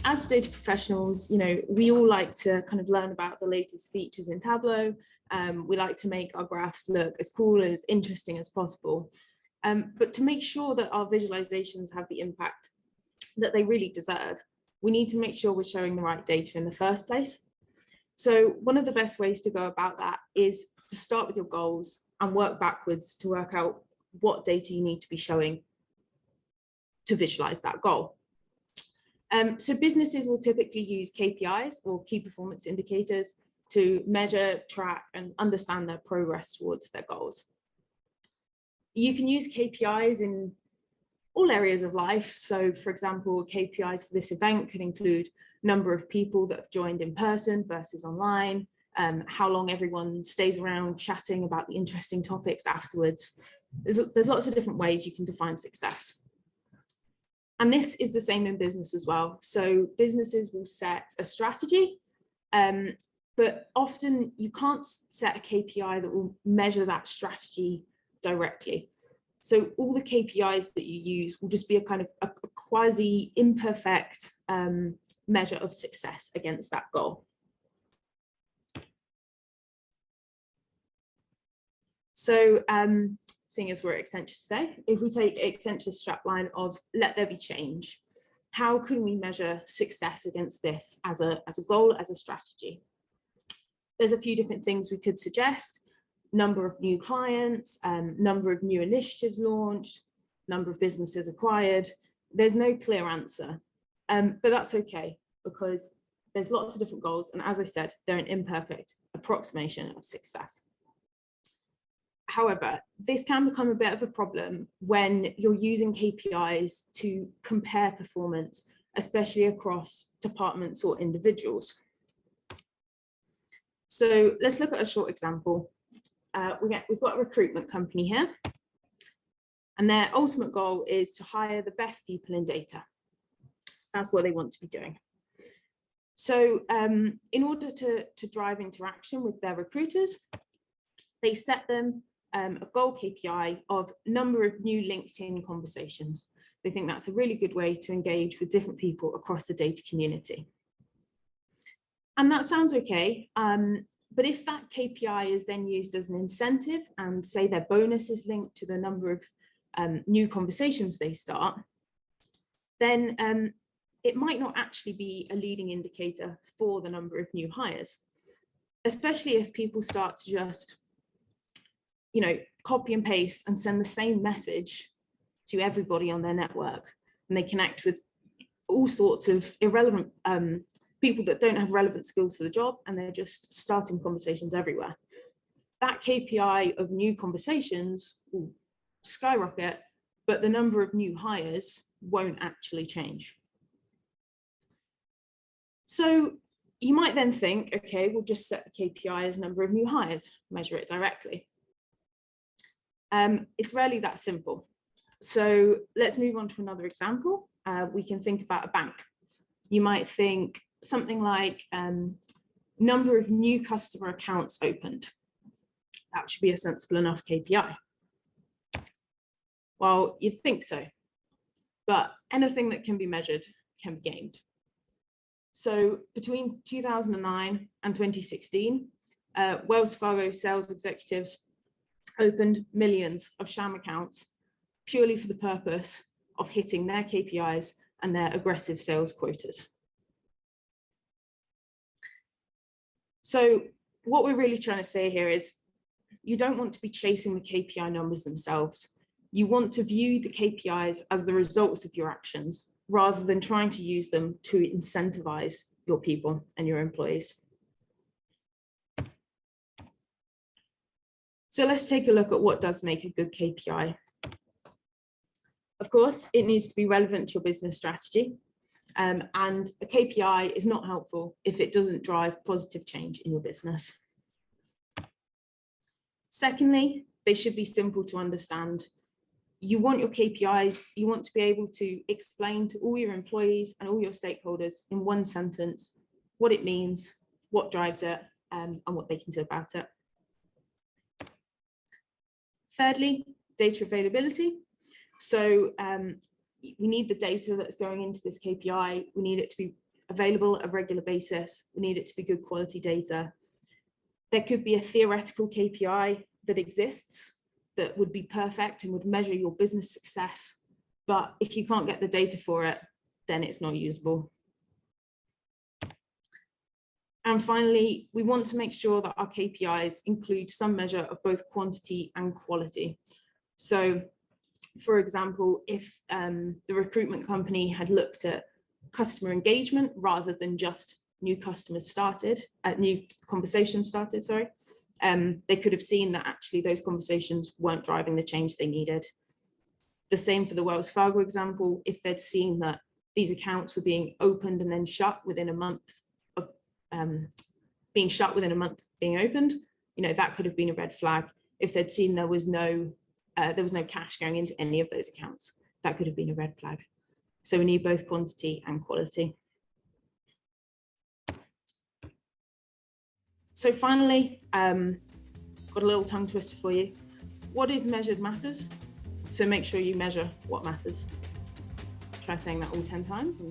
As data professionals, we all like to kind of learn about the latest features in Tableau. We like to make our graphs look as cool and as interesting as possible. But to make sure that our visualizations have the impact that they really deserve, we need to make sure we're showing the right data in the first place. So one of the best ways to go about that is to start with your goals and work backwards to work out what data you need to be showing to visualize that goal. So businesses will typically use KPIs or key performance indicators to measure, track, and understand their progress towards their goals. You can use KPIs in all areas of life. So for example, KPIs for this event could include number of people that have joined in person versus online, how long everyone stays around chatting about the interesting topics afterwards. There's lots of different ways you can define success. And this is the same in business as well. So businesses will set a strategy, but often you can't set a KPI that will measure that strategy directly. So all the KPIs that you use will just be a kind of a quasi imperfect measure of success against that goal. So seeing as we're at Accenture today, if we take Accenture's strapline of let there be change, how can we measure success against this as a goal, as a strategy? There's a few different things we could suggest: number of new clients, number of new initiatives launched, number of businesses acquired. There's no clear answer, but that's okay, because there's lots of different goals, and as I said, they're an imperfect approximation of success. However, this can become a bit of a problem when you're using KPIs to compare performance, especially across departments or individuals. So let's look at a short example. We've got a recruitment company here, and their ultimate goal is to hire the best people in data. That's what they want to be doing. So in order to drive interaction with their recruiters, they set them a goal KPI of number of new LinkedIn conversations. They think that's a really good way to engage with different people across the data community. And that sounds okay, but if that KPI is then used as an incentive, and say their bonus is linked to the number of new conversations they start, then it might not actually be a leading indicator for the number of new hires, especially if people start to just copy and paste and send the same message to everybody on their network, and they connect with all sorts of irrelevant people that don't have relevant skills for the job, and they're just starting conversations everywhere. That KPI of new conversations will skyrocket, but the number of new hires won't actually change. So you might then think, okay, we'll just set the KPI as number of new hires, measure it directly. It's rarely that simple. So let's move on to another example. We can think about a bank. You might think something like number of new customer accounts opened. That should be a sensible enough KPI. Well, you'd think so, but anything that can be measured can be gamed. So between 2009 and 2016, Wells Fargo sales executives opened millions of sham accounts purely for the purpose of hitting their KPIs and their aggressive sales quotas. So what we're really trying to say here is you don't want to be chasing the KPI numbers themselves. You want to view the KPIs as the results of your actions, rather than trying to use them to incentivize your people and your employees. So let's take a look at what does make a good KPI. Of course, it needs to be relevant to your business strategy, and a KPI is not helpful if it doesn't drive positive change in your business. Secondly, they should be simple to understand. You want your KPIs, you want to be able to explain to all your employees and all your stakeholders in one sentence what it means, what drives it, and what they can do about it. Thirdly, data availability. So we need the data that's going into this KPI. We need it to be available at a regular basis. We need it to be good quality data. There could be a theoretical KPI that exists that would be perfect and would measure your business success. But if you can't get the data for it, then it's not usable. And finally, we want to make sure that our KPIs include some measure of both quantity and quality. So, for example, if the recruitment company had looked at customer engagement rather than just new customers started, new conversations started, sorry, they could have seen that actually those conversations weren't driving the change they needed. The same for the Wells Fargo example. If they'd seen that these accounts were being opened and then shut within a month of being opened, that could have been a red flag. If they'd seen there was no cash going into any of those accounts, that could have been a red flag. So we need both quantity and quality. So finally, got a little tongue twister for you. What is measured matters. So make sure you measure what matters. Try saying that all 10 times.